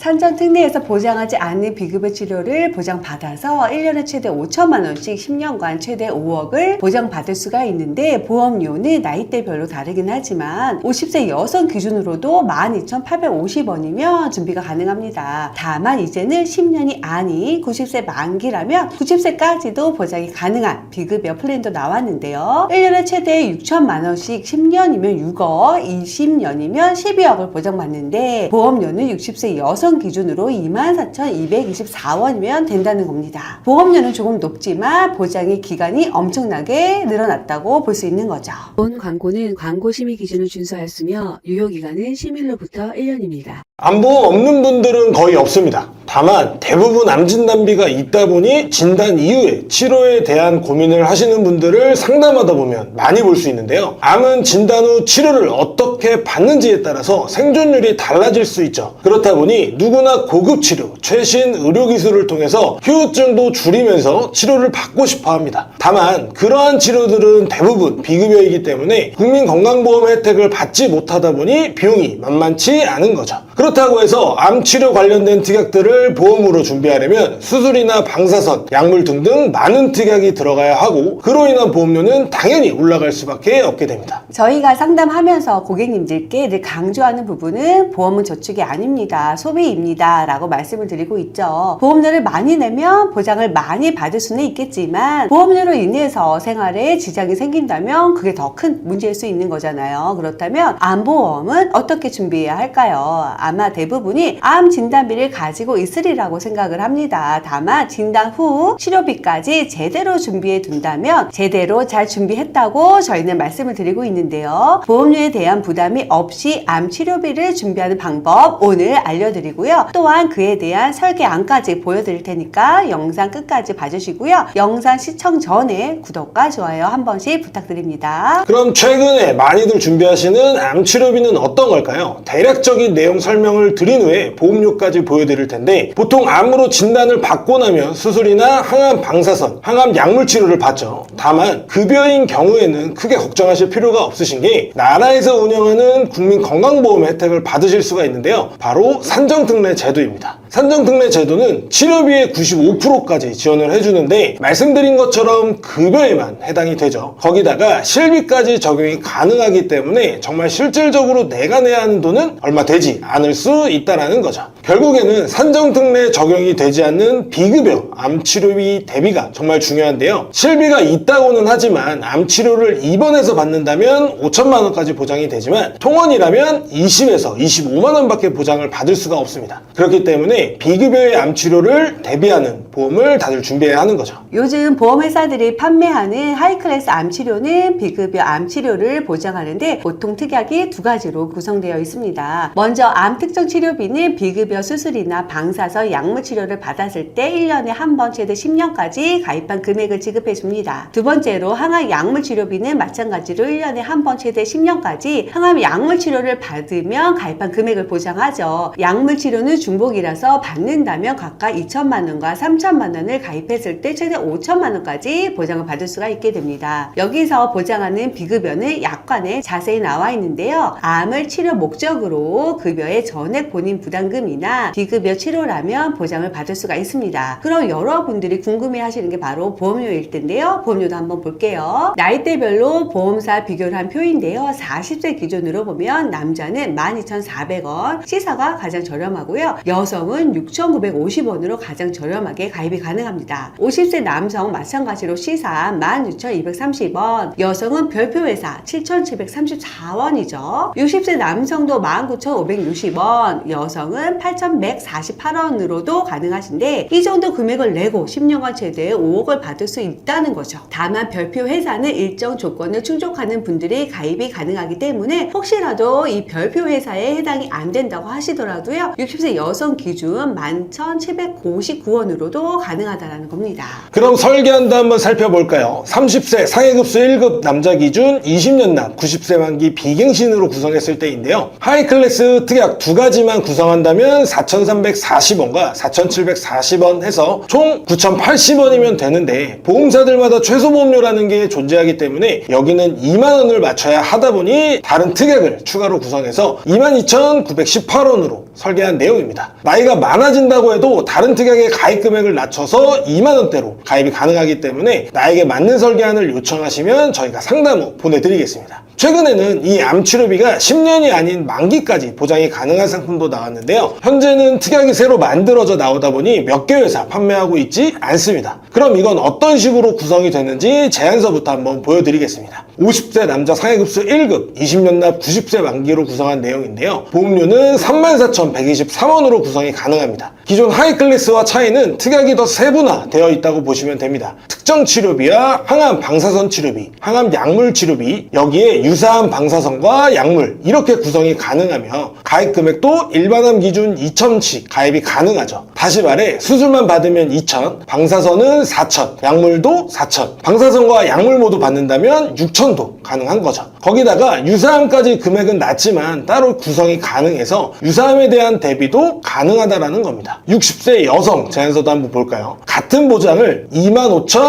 산전특례에서 보장하지 않는 비급여 치료를 보장받아서 1년에 최대 5천만 원씩 10년간 최대 5억을 보장받을 수가 있는데, 보험료는 나이대별로 다르긴 하지만 50세 여성 기준으로도 12,850원이면 준비가 가능합니다. 다만 이제는 10년이 아닌 90세 만기라면 90세까지도 보장이 가능한 비급여 플랜도 나왔는데요. 1년에 최대 6천만 원씩 10년이면 6억, 20년이면 12억을 보장받는데, 보험료는 60세 여성 기준으로 24,224원이면 된다는 겁니다. 보험료는 조금 높지만 보장의 기간이 엄청나게 늘어났다고 볼 수 있는 거죠. 본 광고는 광고 심의 기준을 준수하였으며 유효기간은 심의로부터 1년입니다. 암보험 없는 분들은 거의 없습니다. 다만 대부분 암진단비가 있다 보니 진단 이후에 치료에 대한 고민을 하시는 분들을 상담하다 보면 많이 볼 수 있는데요. 암은 진단 후 치료를 어떻게 받는지에 따라서 생존율이 달라질 수 있죠. 그렇다 보니 누구나 고급 치료, 최신 의료기술을 통해서 후유증도 줄이면서 치료를 받고 싶어 합니다. 다만 그러한 치료들은 대부분 비급여이기 때문에 국민건강보험 혜택을 받지 못하다 보니 비용이 만만치 않은 거죠. 그렇다고 해서 암치료 관련된 특약들을 보험으로 준비하려면 수술이나 방사선, 약물 등등 많은 특약이 들어가야 하고, 그로 인한 보험료는 당연히 올라갈 수밖에 없게 됩니다. 저희가 상담하면서 고객님들께 늘 강조하는 부분은 보험은 저축이 아닙니다, 소비입니다 라고 말씀을 드리고 있죠. 보험료를 많이 내면 보장을 많이 받을 수는 있겠지만 보험료로 인해서 생활에 지장이 생긴다면 그게 더 큰 문제일 수 있는 거잖아요. 그렇다면 암보험은 어떻게 준비해야 할까요? 아마 대부분이 암 진단비를 가지고 있으리라고 생각을 합니다. 다만 진단 후 치료비까지 제대로 준비해 둔다면 제대로 잘 준비했다고 저희는 말씀을 드리고 있는데요. 보험료에 대한 부담이 없이 암 치료비를 준비하는 방법 오늘 알려드리고요. 또한 그에 대한 설계안까지 보여드릴 테니까 영상 끝까지 봐주시고요. 영상 시청 전에 구독과 좋아요 한 번씩 부탁드립니다. 그럼 최근에 많이들 준비하시는 암 치료비는 어떤 걸까요? 대략적인 내용 설명을 드린 후에 보험료까지 보여드릴 텐데, 보통 암으로 진단을 받고 나면 수술이나 항암 방사선, 항암 약물 치료를 받죠. 다만 급여인 경우에는 크게 걱정하실 필요가 없으신 게, 나라에서 운영하는 국민건강보험 혜택을 받으실 수가 있는데요. 바로 산정특례 제도입니다. 산정특례 제도는 치료비의 95%까지 지원을 해주는데, 말씀드린 것처럼 급여에만 해당이 되죠. 거기다가 실비까지 적용이 가능하기 때문에 정말 실질적으로 내가 내야 하는 돈은 얼마 되지 않을 수 있다는 거죠. 결국에는 산정특례 적용이 되지 않는 비급여 암치료비 대비가 정말 중요한데요. 실비가 있다고는 하지만 암치료를 입원해서 받는다면 5천만 원까지 보장이 되지만 통원이라면 20에서 25만 원밖에 보장을 받을 수가 없습니다. 그렇기 때문에 비급여의 암치료를 대비하는 보험을 다들 준비해야 하는 거죠. 요즘 보험회사들이 판매하는 하이클래스 암치료는 비급여 암치료를 보장하는데 보통 특약이 두 가지로 구성되어 있습니다. 먼저 암 특정 치료비는 비급여 수술이나 방사선, 약물 치료를 받았을 때 1년에 한 번 최대 10년까지 가입한 금액을 지급해 줍니다. 두 번째로 항암 약물 치료비는 마찬가지로 1년에 한 번 최대 10년까지 항암 약물 치료를 받으면 가입한 금액을 보장하죠. 약물 치료는 중복이라서 받는다면 각각 2천만 원과 3천만 원을 가입했을 때 최대 5천만 원까지 보장을 받을 수가 있게 됩니다. 여기서 보장하는 비급여는 약관에 자세히 나와 있는데요. 암을 치료 목적으로 급여의 전액 본인 부담금이나 비급여 치료라면 보장을 받을 수가 있습니다. 그럼 여러분들이 궁금해 하시는 게 바로 보험료일 텐데요. 보험료도 한번 볼게요. 나이대별로 보험사 비교를 한 표인데요. 40세 기준으로 보면 남자는 12,400원, 시사가 가장 저렴하고요. 여성은 6,950원으로 가장 저렴하게 가입이 가능합니다. 50세 남성 마찬가지로 시사 16,230원, 여성은 별표회사 7,734원이죠. 60세 남성도 19,560원, 여성은 8,148원으로도 가능하신데, 이 정도 금액을 내고 10년간 최대 5억을 받을 수 있다는 거죠. 다만 별표 회사는 일정 조건을 충족하는 분들이 가입이 가능하기 때문에 혹시라도 이 별표 회사에 해당이 안 된다고 하시더라도요, 60세 여성 기준 기준 11,799원으로도 가능하다는 겁니다. 그럼 설계한도 한번 살펴볼까요? 30세 상해급수 1급 남자 기준 20년 납 90세 만기 비갱신으로 구성했을 때인데요. 하이클래스 특약 두 가지만 구성한다면 4,340원과 4,740원 해서 총 9,080원이면 되는데 보험사들마다 최소 보험료라는 게 존재하기 때문에 여기는 2만원을 맞춰야 하다 보니 다른 특약을 추가로 구성해서 22,918원으로 설계한 내용입니다. 나이가 많아진다고 해도 다른 특약의 가입 금액을 낮춰서 2만원대로 가입이 가능하기 때문에 나에게 맞는 설계안을 요청하시면 저희가 상담 후 보내드리겠습니다. 최근에는 이 암치료비가 10년이 아닌 만기까지 보장이 가능한 상품도 나왔는데요. 현재는 특약이 새로 만들어져 나오다 보니 몇 개 회사 판매하고 있지 않습니다. 그럼 이건 어떤 식으로 구성이 되는지 제안서부터 한번 보여드리겠습니다. 50세 남자 상해급수 1급 20년 납 90세 만기로 구성한 내용인데요. 보험료는 34,123원으로 구성이 가능합니다. 기존 하이클래스와 차이는 특약이 더 세분화되어 있다고 보시면 됩니다. 특정 치료비와 항암 방사선 치료비, 항암 약물 치료비, 여기에 유사암 방사선과 약물 이렇게 구성이 가능하며 가입 금액도 일반암 기준 2,000씩 가입이 가능하죠. 다시 말해 수술만 받으면 2,000, 방사선은 4,000, 약물도 4,000, 방사선과 약물 모두 받는다면 6,000도 가능한 거죠. 거기다가 유사암까지 금액은 낮지만 따로 구성이 가능해서 유사암에 대한 대비도 가능하다라는 겁니다. 60세 여성 제안서도 한번 볼까요? 같은 보장을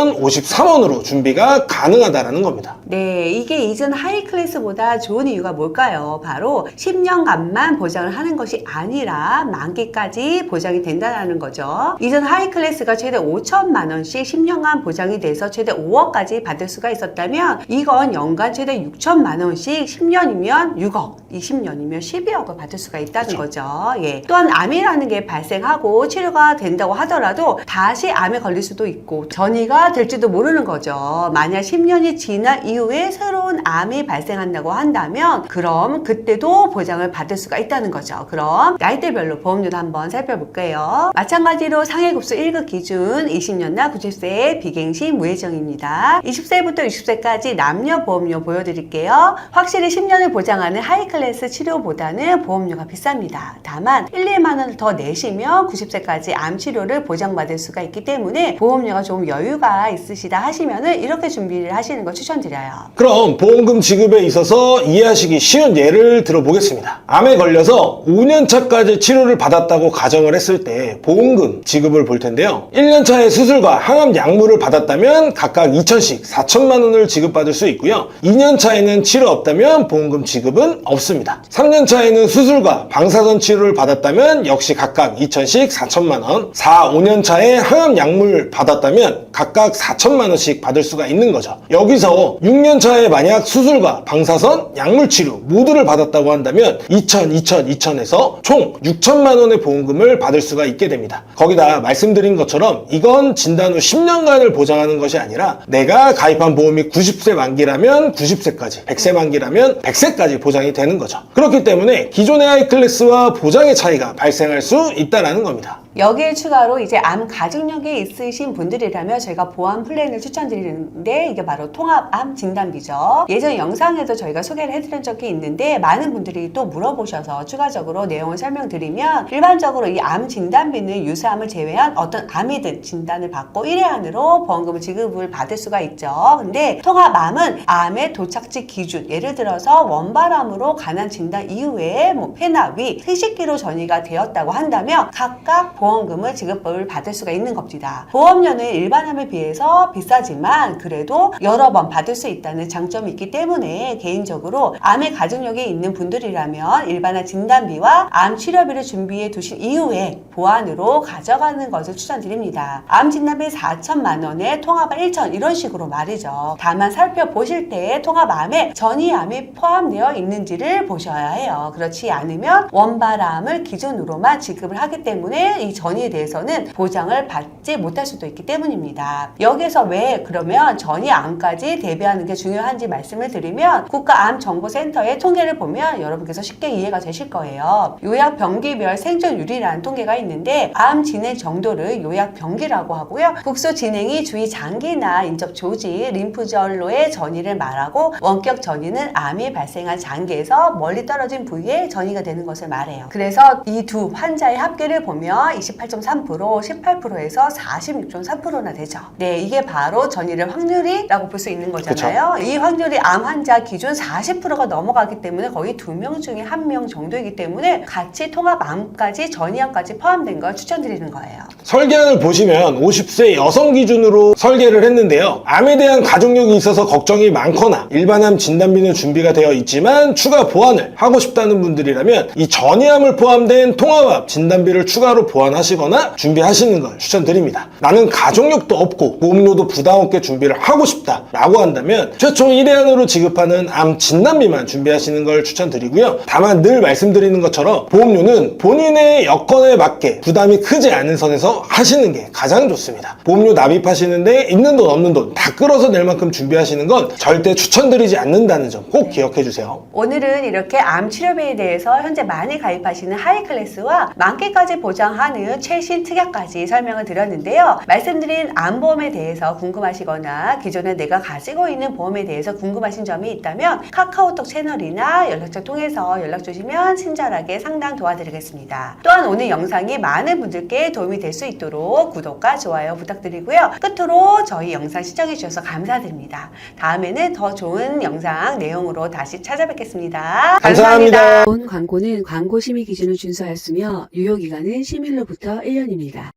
25,053원으로 준비가 가능하다라는 겁니다. 네, 이게 이전 하이클래스보다 좋은 이유가 뭘까요? 바로 10년간만 보장을 하는 것이 아니라 만기까지 보장이 된다는 거죠. 이전 하이클래스가 최대 5천만 원씩 10년간 보장이 돼서 최대 5억까지 받을 수가 있었다면 이건 연간 최대 6천만 원씩 10년이면 6억, 20년이면 12억을 받을 수가 있다는 거죠. 예. 또한 암이라는 게 발생하고 치료가 된다고 하더라도 다시 암에 걸릴 수도 있고 전이가 될지도 모르는 거죠. 만약 10년이 지난 이후에 새로운 암이 발생한다고 한다면 그럼 그때도 보장을 받을 수가 있다는 거죠. 그럼 나이대별로 보험료도 한번 살펴볼게요. 마찬가지로 상해급수 1급 기준 20년 나 90세의 비갱신 무예정입니다. 20세부터 60세까지 남녀 보험료 보여드릴게요. 확실히 10년을 보장하는 하이클래스 치료보다는 보험료가 비쌉니다. 다만 1, 2만 원을 더 내시면 90세까지 암 치료를 보장받을 수가 있기 때문에 보험료가 좀 여유가 있으시다 하시면은 이렇게 준비를 하시는 걸 추천드려요. 그럼 보험금 지급에 있어서 이해하시기 쉬운 예를 들어보겠습니다. 암에 걸려서 5년차까지 치료를 받았다고 가정을 했을 때 보험금 지급을 볼 텐데요. 1년차에 수술과 항암 약물을 받았다면 각각 2,000씩 4천만 원을 지급받을 수 있고요. 2년차에는 치료 없다면 보험금 지급은 없습니다. 3년차에는 수술과 방사선 치료를 받았다면 역시 각각 2,000씩 4천만 원, 4, 5년차에 항암 약물 받았다면 각각 4천만 원씩 받을 수가 있는 거죠. 여기서 6년차에 만약 수술과 방사선, 약물 치료 모두를 받았다고 한다면 2,000, 2,000, 2,000에서 총 6천만 원의 보험금을 받을 수가 있게 됩니다. 거기다 말씀드린 것처럼 이건 진단 후 10년간을 보장하는 것이 아니라 내가 가입한 보험이 90세 만기라면 90세까지, 100세 만기라면 100세까지 보장이 되는 거죠. 그렇기 때문에 기존의 하이클래스와 보장의 차이가 발생할 수 있다는 겁니다. 여기에 추가로 이제 암 가족력이 있으신 분들이라면 저희가 보험 플랜을 추천드리는데 이게 바로 통합암 진단비죠. 예전 영상에도 저희가 소개를 해드린 적이 있는데 많은 분들이 또 물어보셔서 추가적으로 내용을 설명드리면 일반적으로 이 암 진단비는 유사암을 제외한 어떤 암이든 진단을 받고 1회 안으로 보험금을 지급을 받을 수가 있죠. 근데 통합암은 암의 도착지 기준, 예를 들어서 원발암으로 관한 진단 이후에 뭐 폐나 위, 회식기로 전이가 되었다고 한다면 각각 보험금을 지급을 받을 수가 있는 겁니다. 보험료는 일반암에 비해서 비싸지만 그래도 여러 번 받을 수 있다는 장점이 있기 때문에 개인적으로 암의 가족력이 있는 분들이라면 일반암 진단비와 암 치료비를 준비해 두신 이후에 보안으로 가져가는 것을 추천드립니다. 암 진단비 4천만 원에 통합암 1천 이런 식으로 말이죠. 다만 살펴보실 때 통합암에 전이암이 포함되어 있는지를 보셔야 해요. 그렇지 않으면 원발암을 기준으로만 지급을 하기 때문에 이 전이에 대해서는 보장을 받지 못할 수도 있기 때문입니다. 여기서 왜 그러면 전이암까지 대비하는 게 중요한지 말씀을 드리면 국가암정보센터의 통계를 보면 여러분께서 쉽게 이해가 되실 거예요. 요약병기별 생존율이라는 통계가 있는데 암 진행 정도를 요약병기라고 하고요. 국소 진행이 주위 장기나 인접 조직, 림프절로의 전이를 말하고 원격 전이는 암이 발생한 장기에서 멀리 떨어진 부위에 전이가 되는 것을 말해요. 그래서 이 두 환자의 합계를 보면 28.3%, 18%에서 46.3%나 되죠. 네, 이게 바로 전이를 확률이라고 볼 수 있는 거잖아요. 그쵸? 이 확률이 암 환자 기준 40%가 넘어가기 때문에 거의 2명 중에 1명 정도이기 때문에 같이 통합암까지 전이암까지 포함된 걸 추천드리는 거예요. 설계안을 보시면 50세 여성 기준으로 설계를 했는데요. 암에 대한 가족력이 있어서 걱정이 많거나 일반암 진단비는 준비가 되어 있지만 추가 보완을 하고 싶다는 분들이라면 이 전이암을 포함된 통합암 진단비를 추가로 보완하시거나 준비하시는 걸 추천드립니다. 나는 가족력도 없고 보험료도 부담 없게 준비를 하고 싶다 라고 한다면 최초 1회안으로 지급하는 암 진단비만 준비하시는 걸 추천드리고요. 다만 늘 말씀드리는 것처럼 보험료는 본인의 여건에 맞게 부담이 크지 않은 선에서 하시는 게 가장 좋습니다. 보험료 납입하시는데 있는 돈 없는 돈 다 끌어서 낼 만큼 준비하시는 건 절대 추천드리지 않는다는 점 꼭 기억해 주세요. 오늘은 이렇게 암 치료비에 대해서 현재 많이 가입하시는 하이클래스와 만기까지 보장하는 최신 특약까지 설명을 드렸는데요. 말씀드린 암보험에 대해서 궁금하시거나 기존에 내가 가지고 있는 보험에 대해서 궁금하신 점이 있다면 카카오톡 채널이나 연락처 통해서 연락 주시면 친절하게 상담 도와드리겠습니다. 또한 오늘 영상이 많은 분들께 도움이 될 수 있도록 구독과 좋아요 부탁드리고요. 끝으로 저희 영상 시청해 주셔서 감사드립니다. 다음에는 더 좋은 영상 내용으로 다시 찾아뵙겠습니다. 감사합니다. 본 광고는 광고 심의 기준을 준수하였으며 유효기간은 시민로부터 1년입니다.